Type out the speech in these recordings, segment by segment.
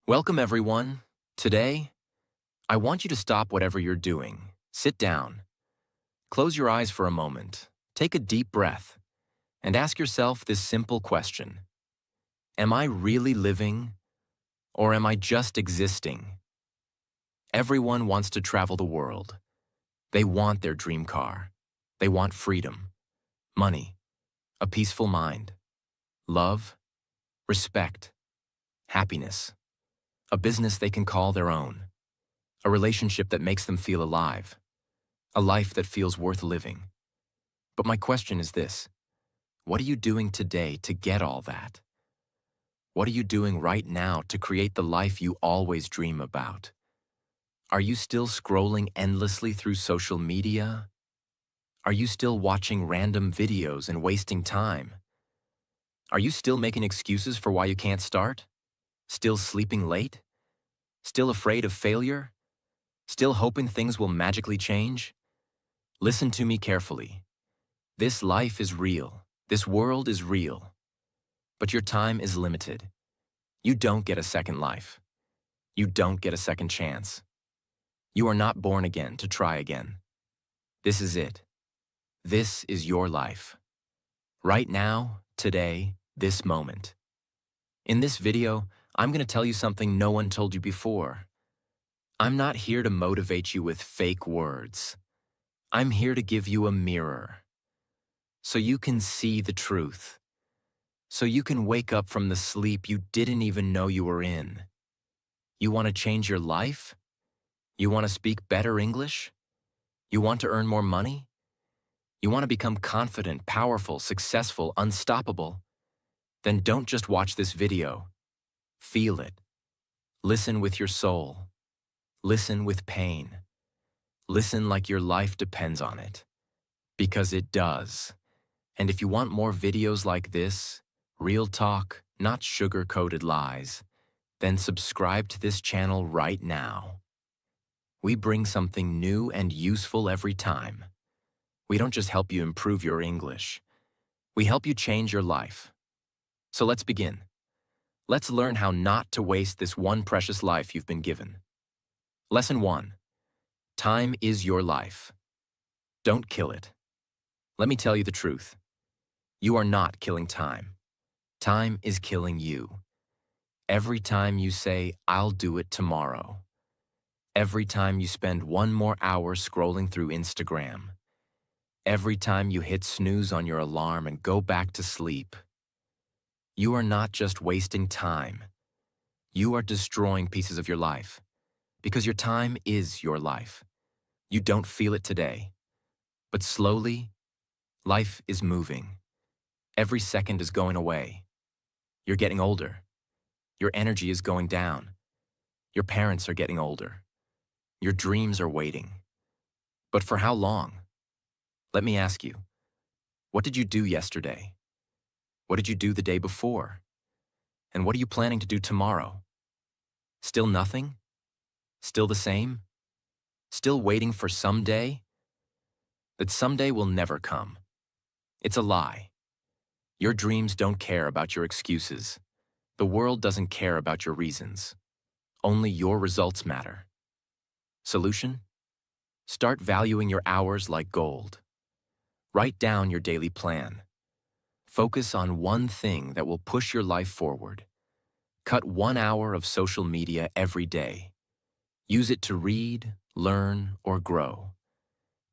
Welcome, everyone. Today, I want you to stop whatever you're doing. Sit down, close your eyes for a moment, take a deep breath, and ask yourself this simple question. Am I really living, or am I just existing? Everyone wants to travel the world. They want their dream car. They want freedom, money, a peaceful mind, love, respect, happiness, a business they can call their own, a relationship that makes them feel alive, a life that feels worth living. But my question is this: what are you doing today to get all that? What are you doing right now to create the life you always dream about? Are you still scrolling endlessly through social media? Are you still watching random videos and wasting time? Are you still making excuses for why you can't start? Still sleeping late? Still afraid of failure? Still hoping things will magically change? Listen to me carefully. This life is real. This world is real. But your time is limited. You don't get a second life. You don't get a second chance. You are not born again to try again. This is it. This is your life. Right now, today, this moment. In this video, I'm going to tell you something no one told you before. I'm not here to motivate you with fake words. I'm here to give you a mirror, so you can see the truth, so you can wake up from the sleep you didn't even know you were in. You want to change your life? You want to speak better English? You want to earn more money? You want to become confident, powerful, successful, unstoppable? Then don't just watch this video. Feel it. Listen with your soul. Listen with pain. Listen like your life depends on it. Because it does. And if you want more videos like this, real talk, not sugar-coated lies, then subscribe to this channel right now. We bring something new and useful every time. We don't just help you improve your English. We help you change your life. So let's begin. Let's learn how not to waste this one precious life you've been given. Lesson 1. Time is your life. Don't kill it. Let me tell you the truth. You are not killing time. Time is killing you. Every time you say, "I'll do it tomorrow." Every time you spend one more hour scrolling through Instagram. Every time you hit snooze on your alarm and go back to sleep. You are not just wasting time. You are destroying pieces of your life. Because your time is your life. You don't feel it today. But slowly, life is moving. Every second is going away. You're getting older. Your energy is going down. Your parents are getting older. Your dreams are waiting. But for how long? Let me ask you, what did you do yesterday? What did you do the day before? And what are you planning to do tomorrow? Still nothing? Still the same? Still waiting for someday? That someday will never come. It's a lie. Your dreams don't care about your excuses. The world doesn't care about your reasons. Only your results matter. Solution? Start valuing your hours like gold. Write down your daily plan. Focus on one thing that will push your life forward. Cut 1 hour of social media every day. Use it to read, learn, or grow.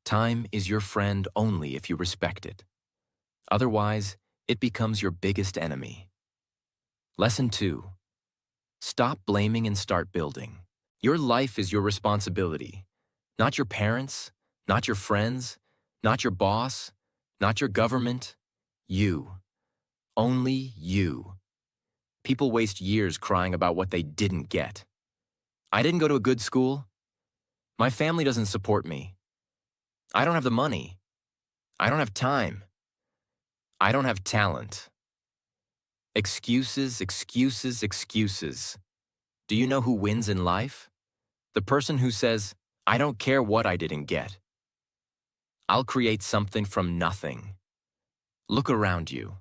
Time is your friend only if you respect it. Otherwise, it becomes your biggest enemy. Lesson 2. Stop blaming and start building. Your life is your responsibility. Not your parents, not your friends, not your boss, not your government. You. Only you. People waste years crying about what they didn't get. I didn't go to a good school. My family doesn't support me. I don't have the money. I don't have time. I don't have talent. Excuses, excuses, excuses. Do you know who wins in life? The person who says, "I don't care what I didn't get. I'll create something from nothing." Look around you.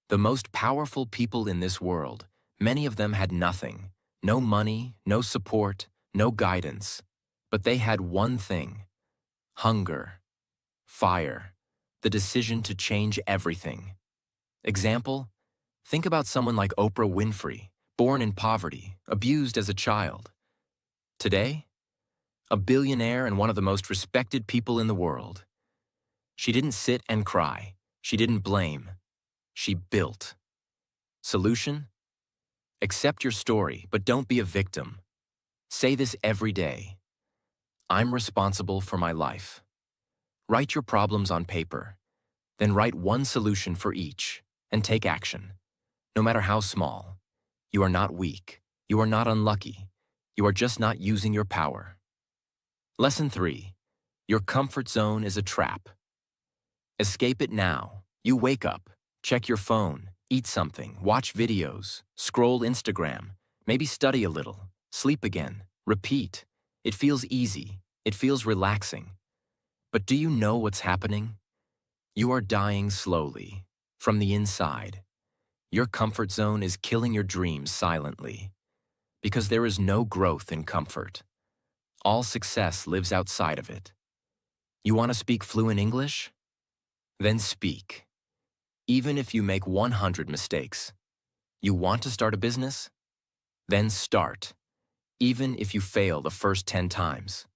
The most powerful people in this world, many of them had nothing, No money, no support, no guidance. But they had one thing: hunger, fire, the decision to change everything. Example: think about someone like Oprah Winfrey, born in poverty, abused as a child. Today, a billionaire and one of the most respected people in the world. She didn't sit and cry. She didn't blame. She built. Solution? Accept your story, but don't be a victim. Say this every day: I'm responsible for my life. Write your problems on paper. Then write one solution for each, and take action. No matter how small. You are not weak. You are not unlucky. You are just not using your power. Lesson 3. Your comfort zone is a trap. Escape it now. You wake up, check your phone, eat something, watch videos, scroll Instagram, maybe study a little, sleep again, repeat. It feels easy. It feels relaxing. But do you know what's happening? You are dying slowly, from the inside. Your comfort zone is killing your dreams silently. Because there is no growth in comfort. All success lives outside of it. You want to speak fluent English? Then speak. Even if you make 100 mistakes. You want to start a business? Then start. Even if you fail the first 10 times.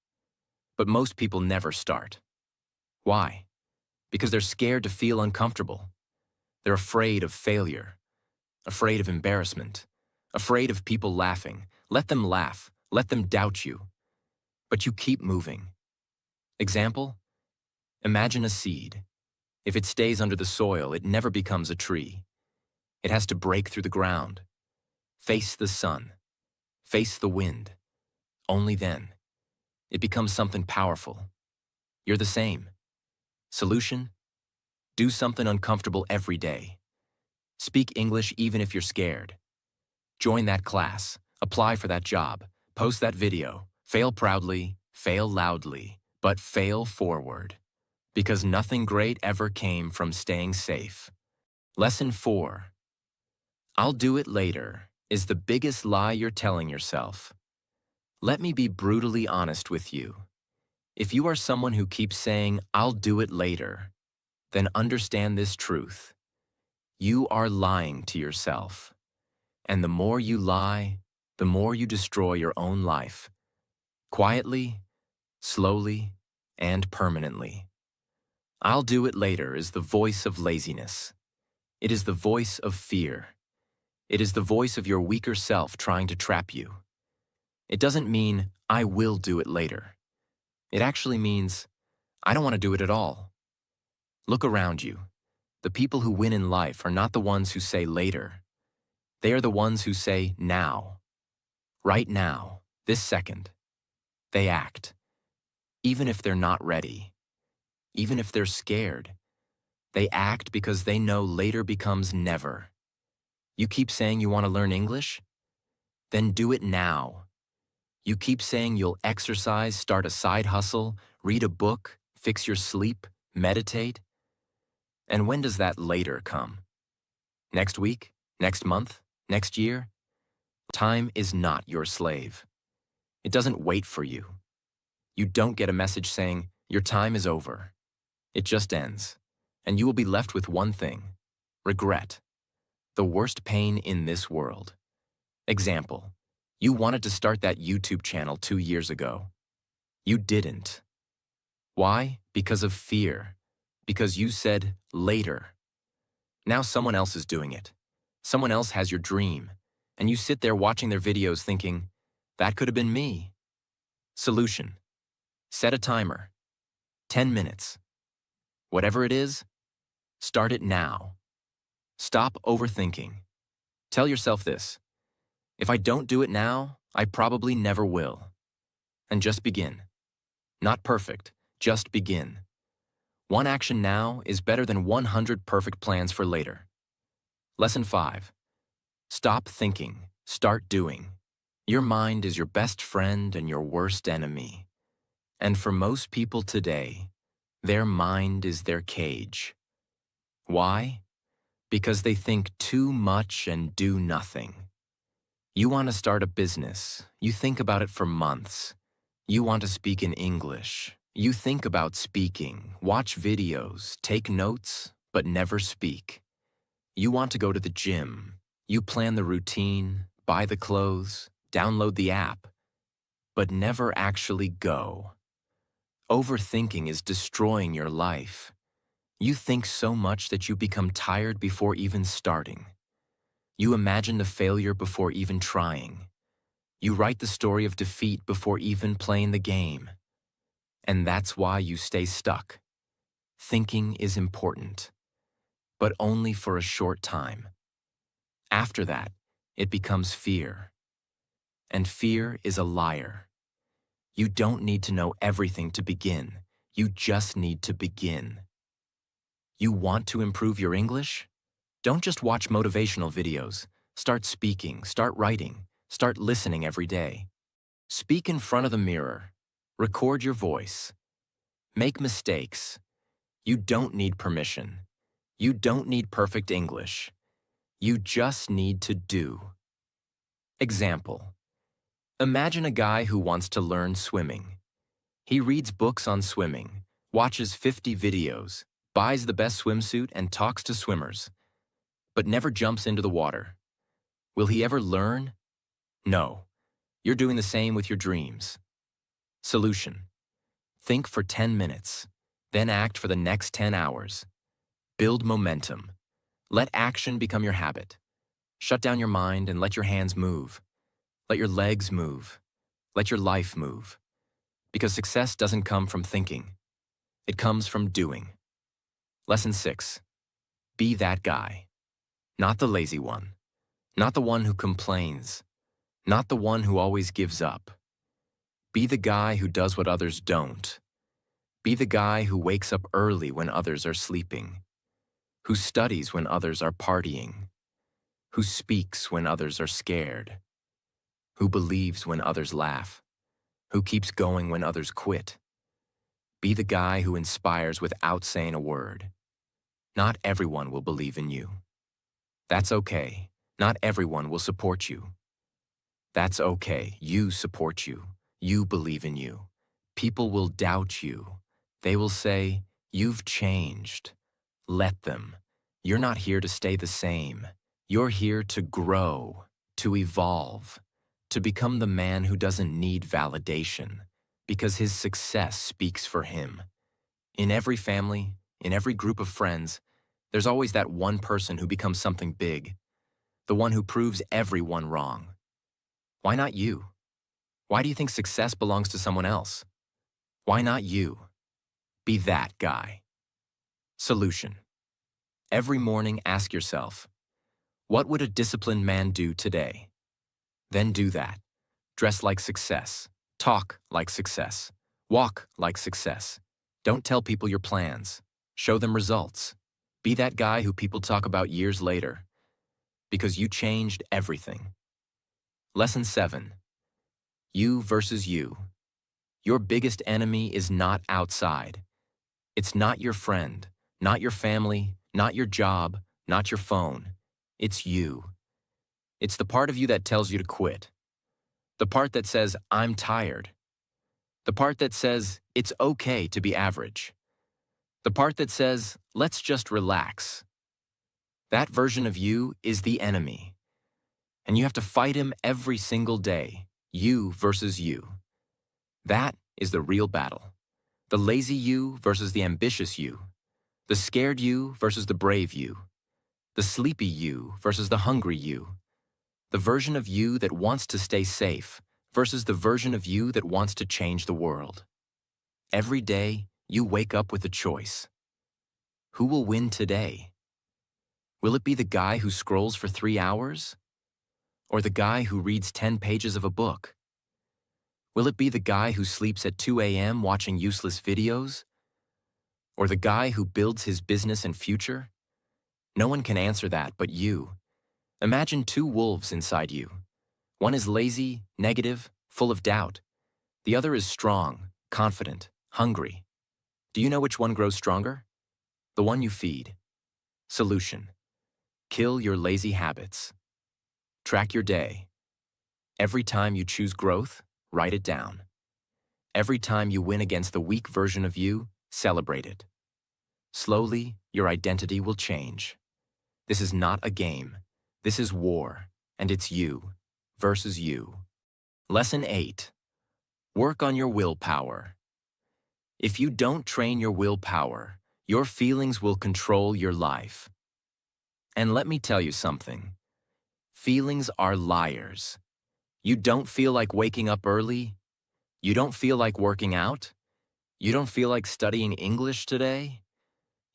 But most people never start. Why? Because they're scared to feel uncomfortable. They're afraid of failure. Afraid of embarrassment. Afraid of people laughing. Let them laugh. Let them doubt you. But you keep moving. Example? Imagine a seed. If it stays under the soil, it never becomes a tree. It has to break through the ground. Face the sun. Face the wind. Only then. It becomes something powerful. You're the same. Solution? Do something uncomfortable every day. Speak English even if you're scared. Join that class. Apply for that job. Post that video. Fail proudly, fail loudly, but fail forward. Because nothing great ever came from staying safe. Lesson 4. I'll do it later is the biggest lie you're telling yourself. Let me be brutally honest with you. If you are someone who keeps saying, I'll do it later, then understand this truth. You are lying to yourself. And the more you lie, the more you destroy your own life. Quietly, slowly, and permanently. I'll do it later is the voice of laziness. It is the voice of fear. It is the voice of your weaker self trying to trap you. It doesn't mean, I will do it later. It actually means, I don't want to do it at all. Look around you. The people who win in life are not the ones who say later. They are the ones who say now. Right now, this second. They act. Even if they're not ready. Even if they're scared. They act because they know later becomes never. You keep saying you want to learn English? Then do it now. You keep saying you'll exercise, start a side hustle, read a book, fix your sleep, meditate. And when does that later come? Next week? Next month? Next year? Time is not your slave. It doesn't wait for you. You don't get a message saying, your time is over. It just ends. And you will be left with one thing: regret. The worst pain in this world. Example: you wanted to start that YouTube channel 2 years ago. You didn't. Why? Because of fear. Because you said later. Now someone else is doing it. Someone else has your dream. And you sit there watching their videos thinking, that could have been me. Solution: set a timer. 10 minutes. Whatever it is, start it now. Stop overthinking. Tell yourself this: if I don't do it now, I probably never will. And just begin. Not perfect, just begin. One action now is better than 100 perfect plans for later. Lesson 5. Stop thinking, start doing. Your mind is your best friend and your worst enemy. And for most people today, their mind is their cage. Why? Because they think too much and do nothing. You want to start a business. You think about it for months. You want to speak in English. You think about speaking, watch videos, take notes, but never speak. You want to go to the gym. You plan the routine, buy the clothes, download the app, but never actually go. Overthinking is destroying your life. You think so much that you become tired before even starting. You imagine the failure before even trying. You write the story of defeat before even playing the game. And that's why you stay stuck. Thinking is important, but only for a short time. After that, it becomes fear. And fear is a liar. You don't need to know everything to begin. You just need to begin. You want to improve your English? Don't just watch motivational videos. Start speaking, start writing, start listening every day. Speak in front of the mirror. Record your voice. Make mistakes. You don't need permission. You don't need perfect English. You just need to do. Example. Imagine a guy who wants to learn swimming. He reads books on swimming, watches 50 videos, buys the best swimsuit and talks to swimmers, but never jumps into the water. Will he ever learn? No. You're doing the same with your dreams. Solution. Think for 10 minutes, then act for the next 10 hours. Build momentum. Let action become your habit. Shut down your mind and let your hands move. Let your legs move. Let your life move. Because success doesn't come from thinking. It comes from doing. Lesson 6. Be that guy. Not the lazy one. Not the one who complains. Not the one who always gives up. Be the guy who does what others don't. Be the guy who wakes up early when others are sleeping. Who studies when others are partying. Who speaks when others are scared. Who believes when others laugh. Who keeps going when others quit. Be the guy who inspires without saying a word. Not everyone will believe in you. That's okay. Not everyone will support you. That's okay. You support you. You believe in you. People will doubt you. They will say, "You've changed." Let them. You're not here to stay the same. You're here to grow, to evolve, to become the man who doesn't need validation, because his success speaks for him. In every family, in every group of friends, there's always that one person who becomes something big, the one who proves everyone wrong. Why not you? Why do you think success belongs to someone else? Why not you? Be that guy. Solution. Every morning ask yourself, what would a disciplined man do today? Then do that. Dress like success. Talk like success. Walk like success. Don't tell people your plans. Show them results. Be that guy who people talk about years later. Because you changed everything. Lesson 7. You versus you. Your biggest enemy is not outside. It's not your friend, not your family, not your job, not your phone. It's you. It's the part of you that tells you to quit. The part that says, "I'm tired." The part that says, "It's okay to be average." The part that says, "Let's just relax." That version of you is the enemy. And you have to fight him every single day. You versus you. That is the real battle. The lazy you versus the ambitious you. The scared you versus the brave you. The sleepy you versus the hungry you. The version of you that wants to stay safe versus the version of you that wants to change the world. Every day, you wake up with a choice. Who will win today? Will it be the guy who scrolls for 3 hours? Or the guy who reads 10 pages of a book? Will it be the guy who sleeps at 2 a.m. watching useless videos? Or the guy who builds his business and future? No one can answer that but you. Imagine 2 wolves inside you. One is lazy, negative, full of doubt. The other is strong, confident, hungry. Do you know which one grows stronger? The one you feed. Solution. Kill your lazy habits. Track your day. Every time you choose growth, write it down. Every time you win against the weak version of you, celebrate it. Slowly, your identity will change. This is not a game. This is war, and it's you versus you. Lesson 8. Work on your willpower. If you don't train your willpower, your feelings will control your life. And let me tell you something. Feelings are liars. You don't feel like waking up early? You don't feel like working out? You don't feel like studying English today?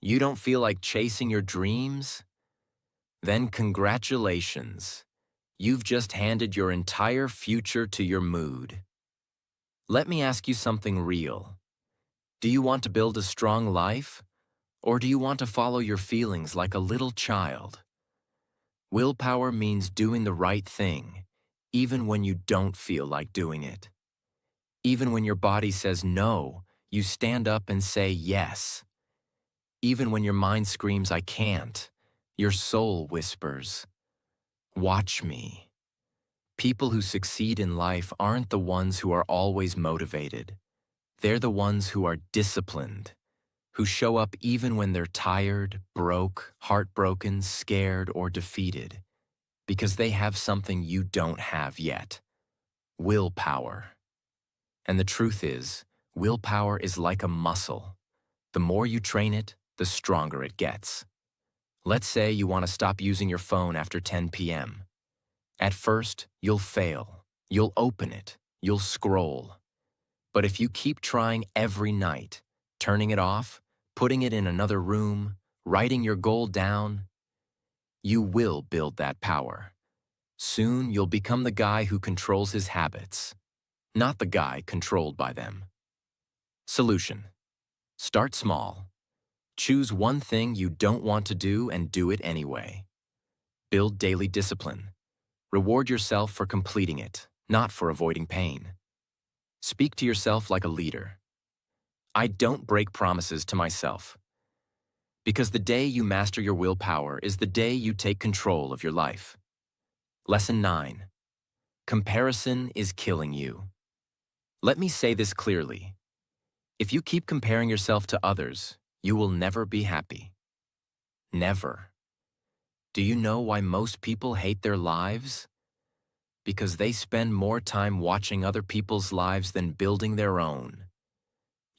You don't feel like chasing your dreams? Then congratulations. You've just handed your entire future to your mood. Let me ask you something real. Do you want to build a strong life? Or do you want to follow your feelings like a little child? Willpower means doing the right thing, even when you don't feel like doing it. Even when your body says no, you stand up and say yes. Even when your mind screams, I can't, your soul whispers, watch me. People who succeed in life aren't the ones who are always motivated. They're the ones who are disciplined, who show up even when they're tired, broke, heartbroken, scared, or defeated, because they have something you don't have yet: willpower. And the truth is, willpower is like a muscle. The more you train it, the stronger it gets. Let's say you want to stop using your phone after 10 p.m. At first, you'll fail. You'll open it. You'll scroll. But if you keep trying every night, turning it off, putting it in another room, writing your goal down, you will build that power. Soon, you'll become the guy who controls his habits, not the guy controlled by them. Solution: start small. Choose one thing you don't want to do and do it anyway. Build daily discipline. Reward yourself for completing it, not for avoiding pain. Speak to yourself like a leader. I don't break promises to myself. Because the day you master your willpower is the day you take control of your life. Lesson 9. Comparison is killing you. Let me say this clearly. If you keep comparing yourself to others, you will never be happy. Never. Do you know why most people hate their lives? Because they spend more time watching other people's lives than building their own.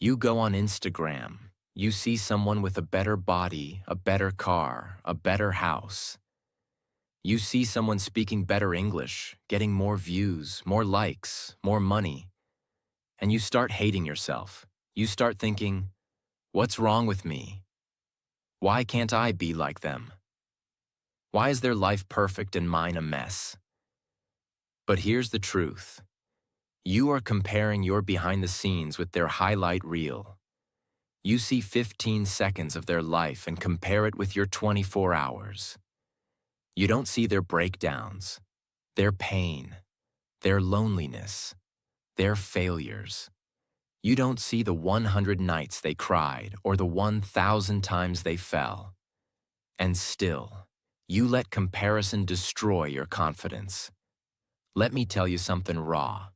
You go on Instagram, you see someone with a better body, a better car, a better house. You see someone speaking better English, getting more views, more likes, more money. And you start hating yourself. You start thinking, what's wrong with me? Why can't I be like them? Why is their life perfect and mine a mess? But here's the truth. You are comparing your behind the scenes with their highlight reel. You see 15 seconds of their life and compare it with your 24 hours. You don't see their breakdowns, their pain, their loneliness, their failures. You don't see the 100 nights they cried or the 1,000 times they fell. And still, you let comparison destroy your confidence. Let me tell you something raw.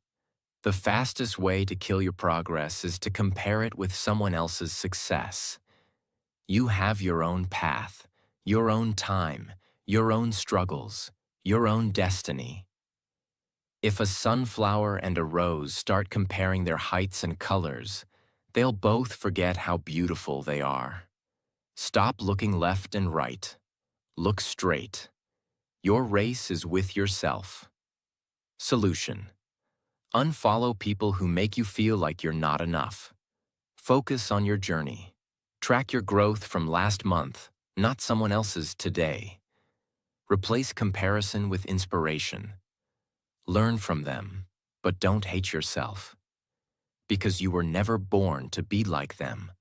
The fastest way to kill your progress is to compare it with someone else's success. You have your own path, your own time, your own struggles, your own destiny. If a sunflower and a rose start comparing their heights and colors, they'll both forget how beautiful they are. Stop looking left and right. Look straight. Your race is with yourself. Solution: unfollow people who make you feel like you're not enough. Focus on your journey. Track your growth from last month, not someone else's today. Replace comparison with inspiration. Learn from them, but don't hate yourself. Because you were never born to be like them.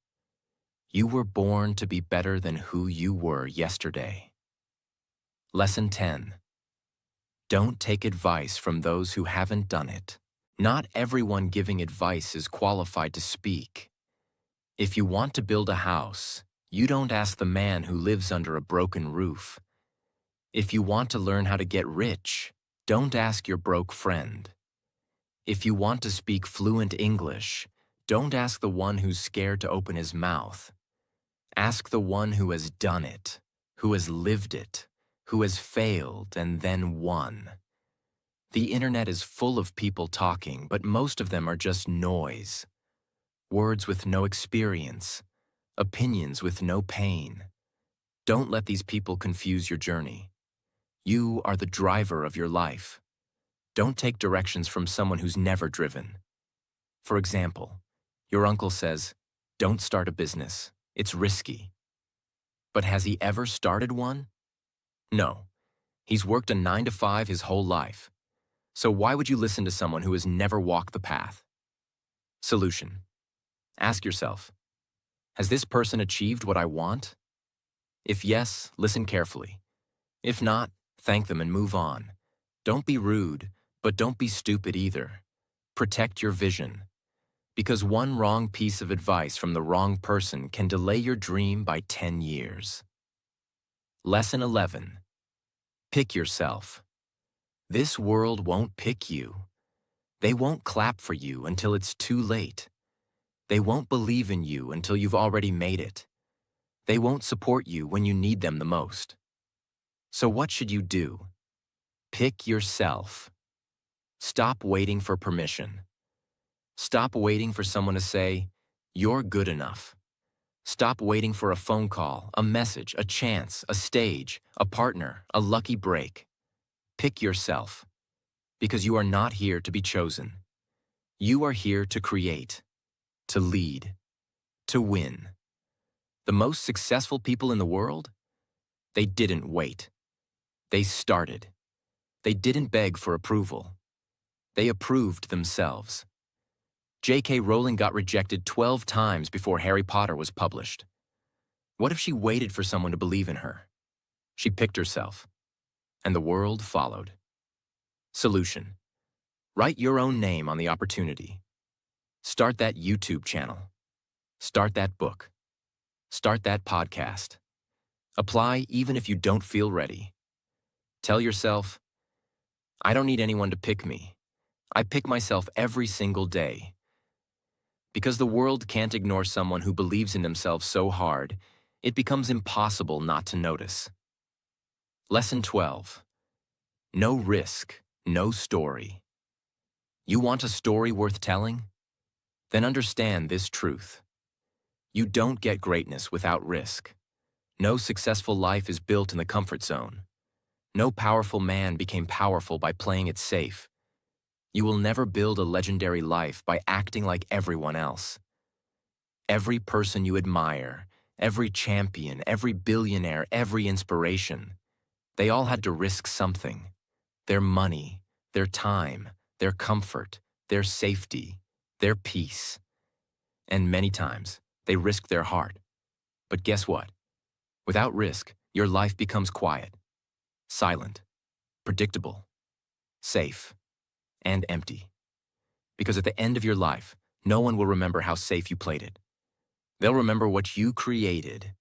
You were born to be better than who you were yesterday. Lesson 10. Don't take advice from those who haven't done it. Not everyone giving advice is qualified to speak. If you want to build a house, you don't ask the man who lives under a broken roof. If you want to learn how to get rich, Don't ask your broke friend. If you want to speak fluent English, don't ask the one who's scared to open his mouth. Ask the one who has done it, who has lived it, who has failed and then won. The internet is full of people talking, but most of them are just noise. Words with no experience, opinions with no pain. Don't let these people confuse your journey. You are the driver of your life. Don't take directions from someone who's never driven. For example, your uncle says, "Don't start a business. It's risky." But has he ever started one? No. He's worked a 9 to 5 his whole life. So why would you listen to someone who has never walked the path? Solution. Ask yourself, has this person achieved what I want? If yes, listen carefully. If not, thank them and move on. Don't be rude, but don't be stupid either. Protect your vision. Because one wrong piece of advice from the wrong person can delay your dream by 10 years. Lesson 11. Pick yourself. This world won't pick you. They won't clap for you until it's too late. They won't believe in you until you've already made it. They won't support you when you need them the most. So what should you do? Pick yourself. Stop waiting for permission. Stop waiting for someone to say, "You're good enough." Stop waiting for a phone call, a message, a chance, a stage, a partner, a lucky break. Pick yourself, because you are not here to be chosen. You are here to create, to lead, to win. The most successful people in the world? They didn't wait. They started. They didn't beg for approval. They approved themselves. J.K. Rowling got rejected 12 times before Harry Potter was published. What if she waited for someone to believe in her? She picked herself, and the world followed. Solution. Write your own name on the opportunity. Start that YouTube channel. Start that book. Start that podcast. Apply even if you don't feel ready. Tell yourself, I don't need anyone to pick me. I pick myself every single day. Because the world can't ignore someone who believes in themselves so hard, it becomes impossible not to notice. Lesson 12. No risk, no story. You want a story worth telling? Then understand this truth. You don't get greatness without risk. No successful life is built in the comfort zone. No powerful man became powerful by playing it safe. You will never build a legendary life by acting like everyone else. Every person you admire, every champion, every billionaire, every inspiration, they all had to risk something. Their money, their time, their comfort, their safety, their peace. And many times, they risked their heart. But guess what? Without risk, your life becomes quiet, silent, predictable, safe, and empty. Because at the end of your life, no one will remember how safe you played it. They'll remember what you created,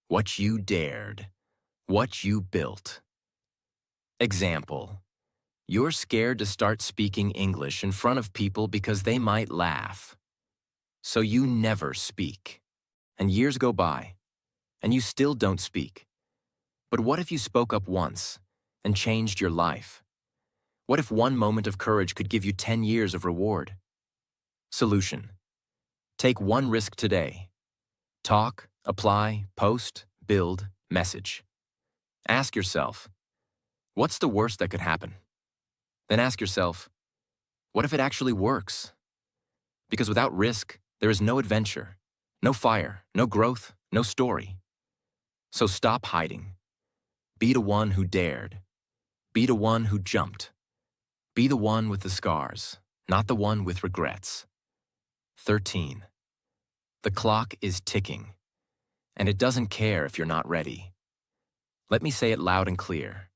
what you dared, what you built. Example. You're scared to start speaking English in front of people because they might laugh. So you never speak. And years go by, and you still don't speak. But what if you spoke up once and changed your life? What if one moment of courage could give you 10 years of reward? Solution. Take one risk today. Talk, apply, post, build, message. Ask yourself, what's the worst that could happen? Then ask yourself, what if it actually works? Because without risk, there is no adventure, no fire, no growth, no story. So stop hiding. Be the one who dared. Be the one who jumped. Be the one with the scars, not the one with regrets. 13. The clock is ticking, and it doesn't care if you're not ready. Let me say it loud and clear.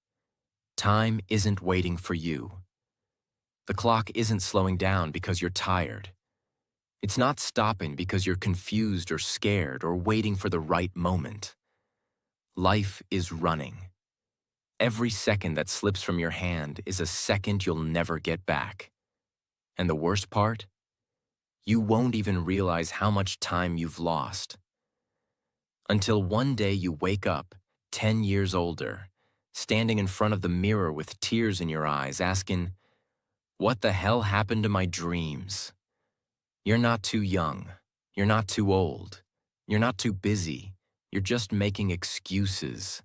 Time isn't waiting for you. The clock isn't slowing down because you're tired. It's not stopping because you're confused or scared or waiting for the right moment. Life is running. Every second that slips from your hand is a second you'll never get back. And the worst part? You won't even realize how much time you've lost. Until one day you wake up, 10 years older, standing in front of the mirror with tears in your eyes, asking, "What the hell happened to my dreams?" You're not too young. You're not too old. You're not too busy. You're just making excuses.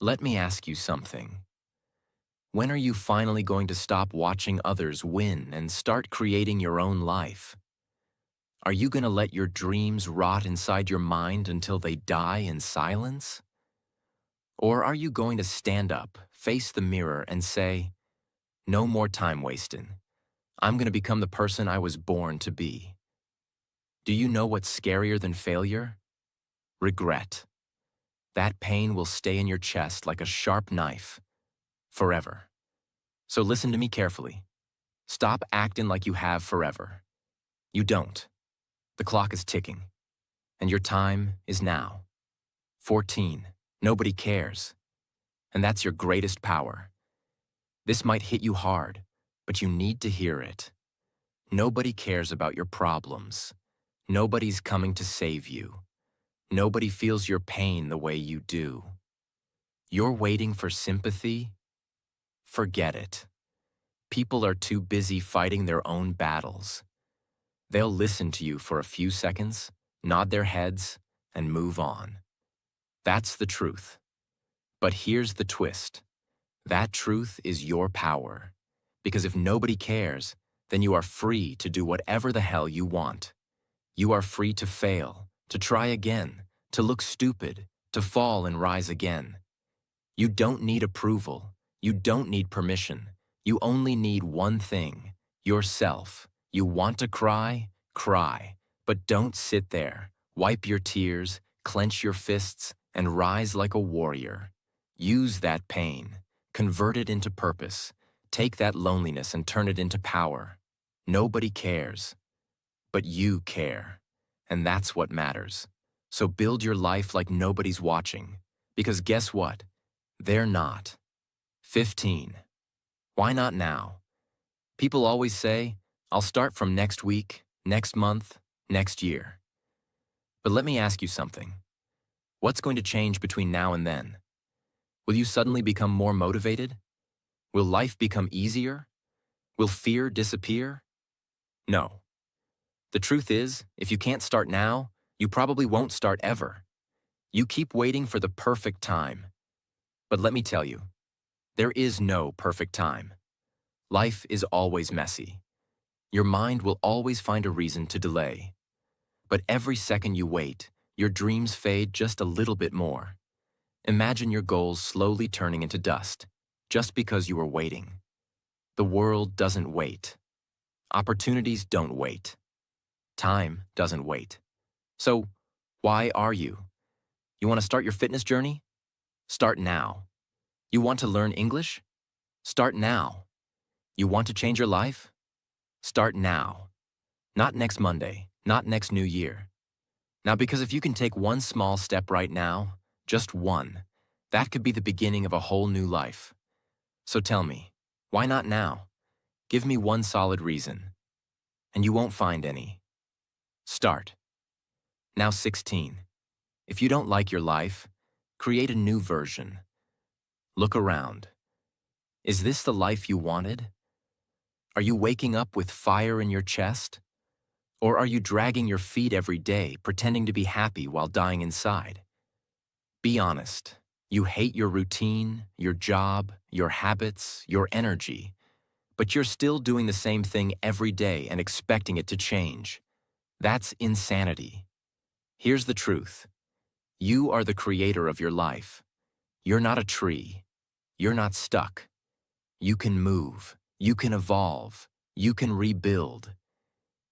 Let me ask you something. When are you finally going to stop watching others win and start creating your own life? Are you going to let your dreams rot inside your mind until they die in silence? Or are you going to stand up, face the mirror, and say, "No more time wasting. I'm going to become the person I was born to be"? Do you know what's scarier than failure? Regret. That pain will stay in your chest like a sharp knife, forever. So listen to me carefully. Stop acting like you have forever. You don't. The clock is ticking, and your time is now. 14. Nobody cares. And that's your greatest power. This might hit you hard, but you need to hear it. Nobody cares about your problems. Nobody's coming to save you. Nobody feels your pain the way you do. You're waiting for sympathy? Forget it. People are too busy fighting their own battles. They'll listen to you for a few seconds, nod their heads, and move on. That's the truth. But here's the twist. That truth is your power. Because if nobody cares, then you are free to do whatever the hell you want. You are free to fail, to try again, to look stupid, to fall and rise again. You don't need approval. You don't need permission. You only need one thing, yourself. You want to cry? Cry. But don't sit there. Wipe your tears, clench your fists, and rise like a warrior. Use that pain. Convert it into purpose. Take that loneliness and turn it into power. Nobody cares. But you care. And that's what matters. So build your life like nobody's watching. Because guess what? They're not. 15. Why not now? People always say, "I'll start from next week, next month, next year." But let me ask you something. What's going to change between now and then? Will you suddenly become more motivated? Will life become easier? Will fear disappear? No. The truth is, if you can't start now, you probably won't start ever. You keep waiting for the perfect time. But let me tell you, there is no perfect time. Life is always messy. Your mind will always find a reason to delay. But every second you wait, your dreams fade just a little bit more. Imagine your goals slowly turning into dust, just because you were waiting. The world doesn't wait. Opportunities don't wait. Time doesn't wait. So, why are you? You want to start your fitness journey? Start now. You want to learn English? Start now. You want to change your life? Start now. Not next Monday, not next New Year. Now, because if you can take one small step right now, just one, that could be the beginning of a whole new life. So tell me, why not now? Give me one solid reason. And you won't find any. Start. Now 16. If you don't like your life, create a new version. Look around. Is this the life you wanted? Are you waking up with fire in your chest? Or are you dragging your feet every day, pretending to be happy while dying inside? Be honest. You hate your routine, your job, your habits, your energy, but you're still doing the same thing every day and expecting it to change. That's insanity. Here's the truth. You are the creator of your life. You're not a tree. You're not stuck. You can move. You can evolve. You can rebuild.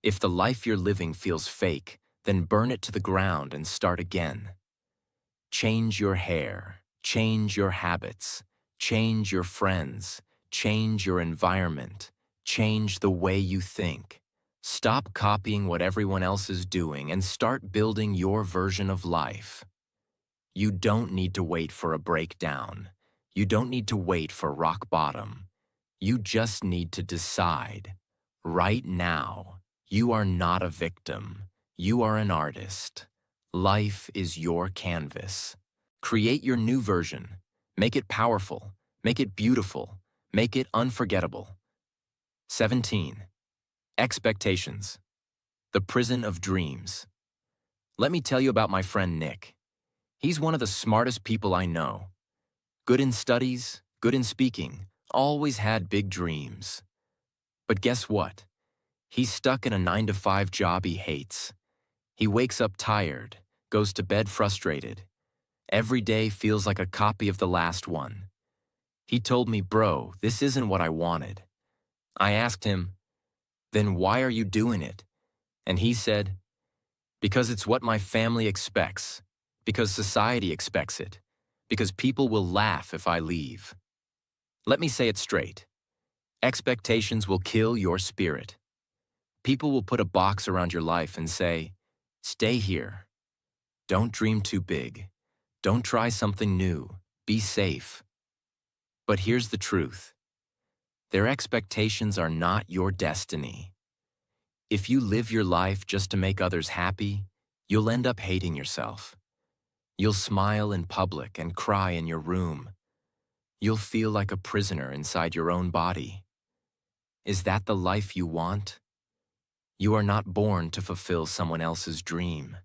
If the life you're living feels fake, then burn it to the ground and start again. Change your hair. Change your habits. Change your friends. Change your environment. Change the way you think. Stop copying what everyone else is doing and start building your version of life. You don't need to wait for a breakdown. You don't need to wait for rock bottom. You just need to decide. Right now, you are not a victim. You are an artist. Life is your canvas. Create your new version. Make it powerful. Make it beautiful. Make it unforgettable. 17. Expectations. The prison of dreams. Let me tell you about my friend Nick. He's one of the smartest people I know. Good in studies, good in speaking, always had big dreams. But guess what? He's stuck in a 9-to-5 job he hates. He wakes up tired, goes to bed frustrated. Every day feels like a copy of the last one. He told me, "Bro, this isn't what I wanted." I asked him, "Then why are you doing it?" And he said, "Because it's what my family expects, because society expects it, because people will laugh if I leave." Let me say it straight. Expectations will kill your spirit. People will put a box around your life and say, "Stay here. Don't dream too big. Don't try something new. Be safe." But here's the truth. Their expectations are not your destiny. If you live your life just to make others happy, you'll end up hating yourself. You'll smile in public and cry in your room. You'll feel like a prisoner inside your own body. Is that the life you want? You are not born to fulfill someone else's dream.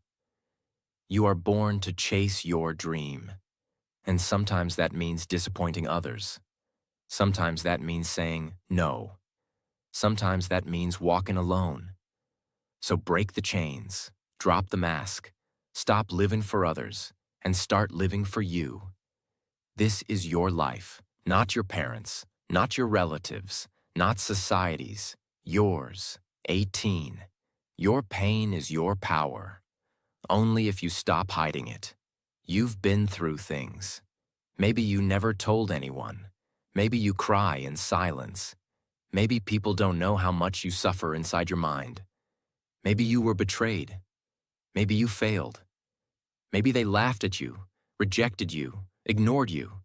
You are born to chase your dream. And sometimes that means disappointing others. Sometimes that means saying no. Sometimes that means walking alone. So break the chains, drop the mask, stop living for others, and start living for you. This is your life, not your parents', not your relatives', not society's, yours. 18. Your pain is your power. Only if you stop hiding it. You've been through things. Maybe you never told anyone. Maybe you cry in silence. Maybe people don't know how much you suffer inside your mind. Maybe you were betrayed. Maybe you failed. Maybe they laughed at you, rejected you, ignored you.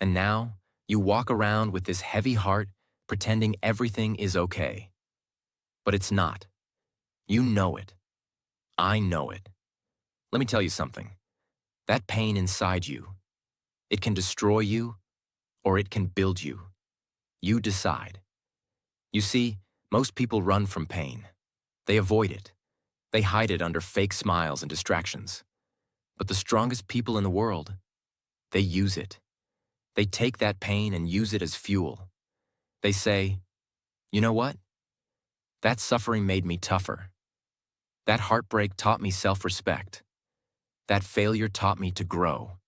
And now you walk around with this heavy heart, pretending everything is okay. But it's not. You know it. I know it. Let me tell you something. That pain inside you, it can destroy you or it can build you. You decide. You see, most people run from pain. They avoid it. They hide it under fake smiles and distractions. But the strongest people in the world, they use it. They take that pain and use it as fuel. They say, "You know what? That suffering made me tougher. That heartbreak taught me self-respect. That failure taught me to grow."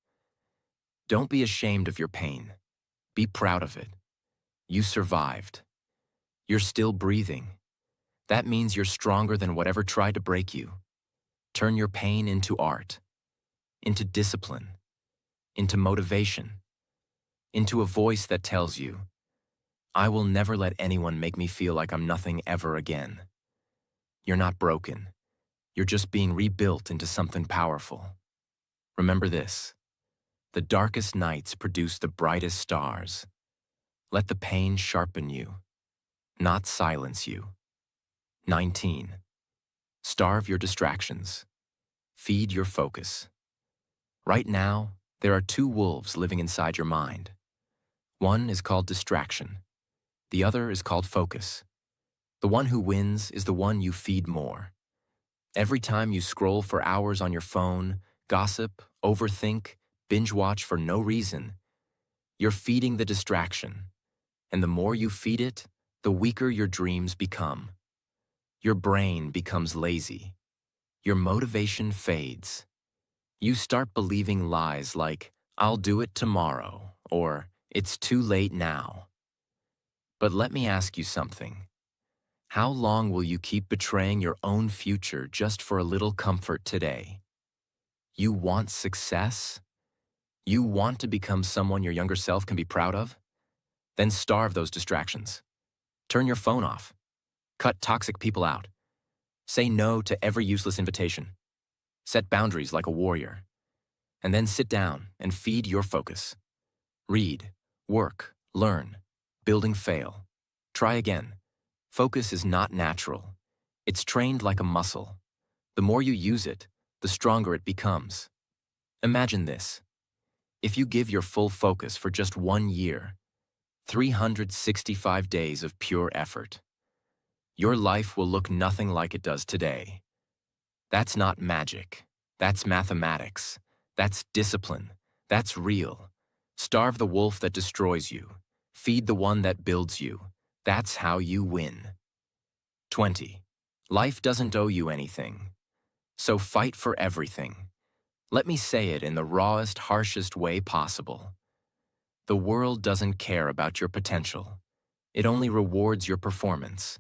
Don't be ashamed of your pain. Be proud of it. You survived. You're still breathing. That means you're stronger than whatever tried to break you. Turn your pain into art, into discipline, into motivation, into a voice that tells you, "I will never let anyone make me feel like I'm nothing ever again." You're not broken. You're just being rebuilt into something powerful. Remember this. The darkest nights produce the brightest stars. Let the pain sharpen you, not silence you. 19. Starve your distractions. Feed your focus. Right now, there are two wolves living inside your mind. One is called distraction. The other is called focus. The one who wins is the one you feed more. Every time you scroll for hours on your phone, gossip, overthink, binge watch for no reason, you're feeding the distraction. And the more you feed it, the weaker your dreams become. Your brain becomes lazy. Your motivation fades. You start believing lies like, "I'll do it tomorrow," or "It's too late now." But let me ask you something. How long will you keep betraying your own future just for a little comfort today? You want success? You want to become someone your younger self can be proud of? Then starve those distractions. Turn your phone off. Cut toxic people out. Say no to every useless invitation. Set boundaries like a warrior. And then sit down and feed your focus. Read, work, learn, building fail. Try again. Focus is not natural. It's trained like a muscle. The more you use it, the stronger it becomes. Imagine this. If you give your full focus for just 1 year, 365 days of pure effort, your life will look nothing like it does today. That's not magic. That's mathematics. That's discipline. That's real. Starve the wolf that destroys you. Feed the one that builds you. That's how you win. 20. Life doesn't owe you anything. So fight for everything. Let me say it in the rawest, harshest way possible. The world doesn't care about your potential. It only rewards your performance.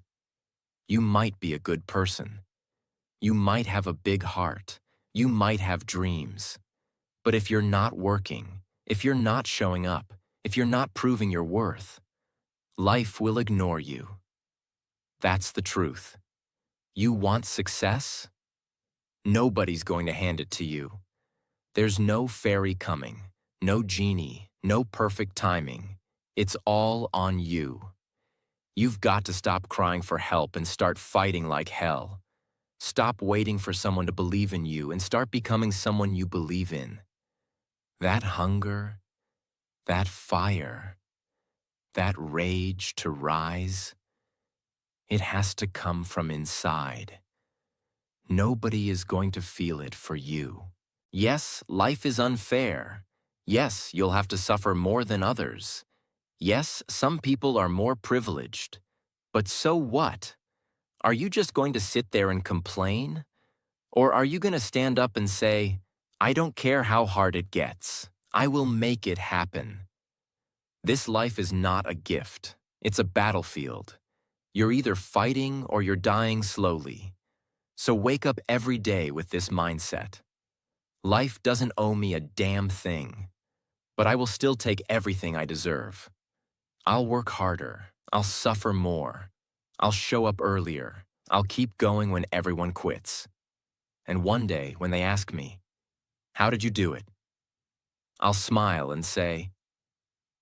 You might be a good person. You might have a big heart. You might have dreams. But if you're not working, if you're not showing up, if you're not proving your worth, life will ignore you. That's the truth. You want success? Nobody's going to hand it to you. There's no fairy coming, no genie, no perfect timing. It's all on you. You've got to stop crying for help and start fighting like hell. Stop waiting for someone to believe in you and start becoming someone you believe in. That hunger, that fire, that rage to rise, it has to come from inside. Nobody is going to feel it for you. Yes, life is unfair. Yes, you'll have to suffer more than others. Yes, some people are more privileged. But so what? Are you just going to sit there and complain? Or are you going to stand up and say, I don't care how hard it gets. I will make it happen. This life is not a gift. It's a battlefield. You're either fighting or you're dying slowly. So wake up every day with this mindset. Life doesn't owe me a damn thing, but I will still take everything I deserve. I'll work harder. I'll suffer more. I'll show up earlier. I'll keep going when everyone quits. And one day, when they ask me, how did you do it? I'll smile and say,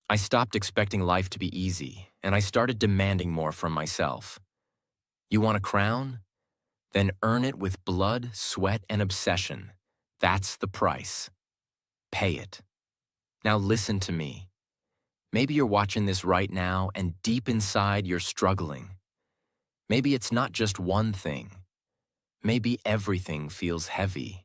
I stopped expecting life to be easy, and I started demanding more from myself. You want a crown? Then earn it with blood, sweat, and obsession. That's the price. Pay it. Now listen to me. Maybe you're watching this right now, and deep inside you're struggling. Maybe it's not just one thing. Maybe everything feels heavy.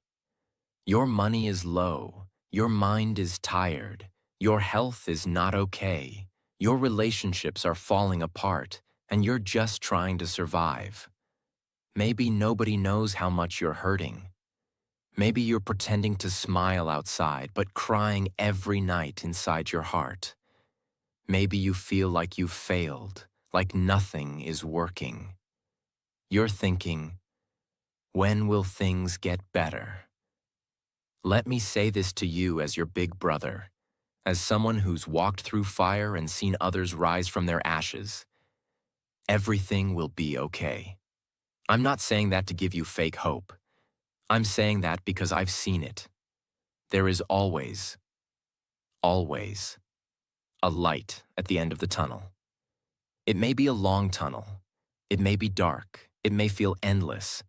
Your money is low. Your mind is tired. Your health is not okay. Your relationships are falling apart, and you're just trying to survive. Maybe nobody knows how much you're hurting. Maybe you're pretending to smile outside, but crying every night inside your heart. Maybe you feel like you've failed, like nothing is working. You're thinking, when will things get better? Let me say this to you as your big brother, as someone who's walked through fire and seen others rise from their ashes. Everything will be okay. I'm not saying that to give you fake hope. I'm saying that because I've seen it. There is always, always, a light at the end of the tunnel. It may be a long tunnel. It may be dark. It may feel endless.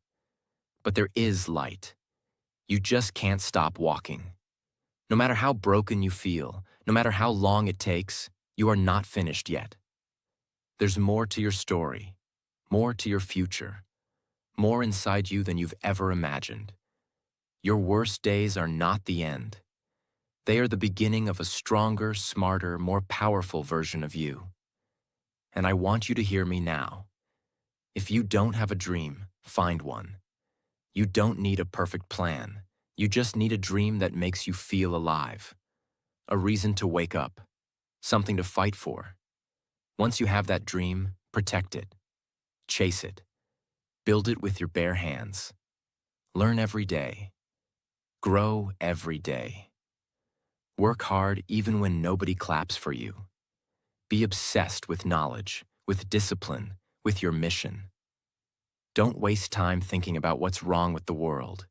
But there is light. You just can't stop walking. No matter how broken you feel, no matter how long it takes, you are not finished yet. There's more to your story, more to your future, more inside you than you've ever imagined. Your worst days are not the end. They are the beginning of a stronger, smarter, more powerful version of you. And I want you to hear me now. If you don't have a dream, find one. You don't need a perfect plan. You just need a dream that makes you feel alive. A reason to wake up. Something to fight for. Once you have that dream, protect it. Chase it. Build it with your bare hands. Learn every day. Grow every day. Work hard even when nobody claps for you. Be obsessed with knowledge, with discipline, with your mission. Don't waste time thinking about what's wrong with the world.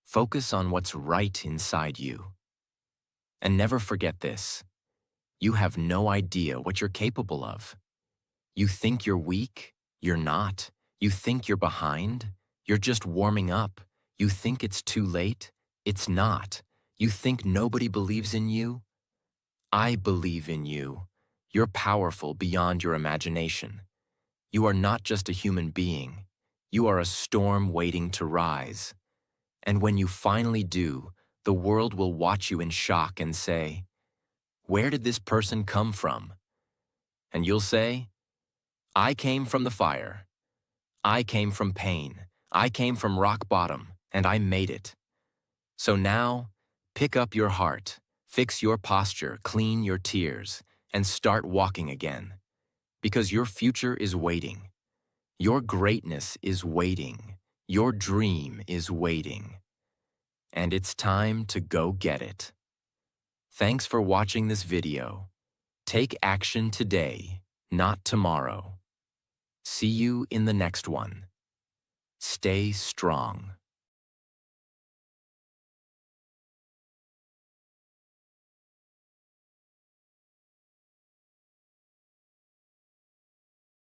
Focus on what's right inside you. And never forget this. You have no idea what you're capable of. You think you're weak? You're not. You think you're behind? You're just warming up. You think it's too late? It's not. You think nobody believes in you? I believe in you. You're powerful beyond your imagination. You are not just a human being. You are a storm waiting to rise. And when you finally do, the world will watch you in shock and say, "Where did this person come from?" And you'll say, "I came from the fire. I came from pain. I came from rock bottom, and I made it." So now, pick up your heart, fix your posture, clean your tears, and start walking again. Because your future is waiting. Your greatness is waiting. Your dream is waiting. And it's time to go get it. Thanks for watching this video. Take action today, not tomorrow. See you in the next one. Stay strong.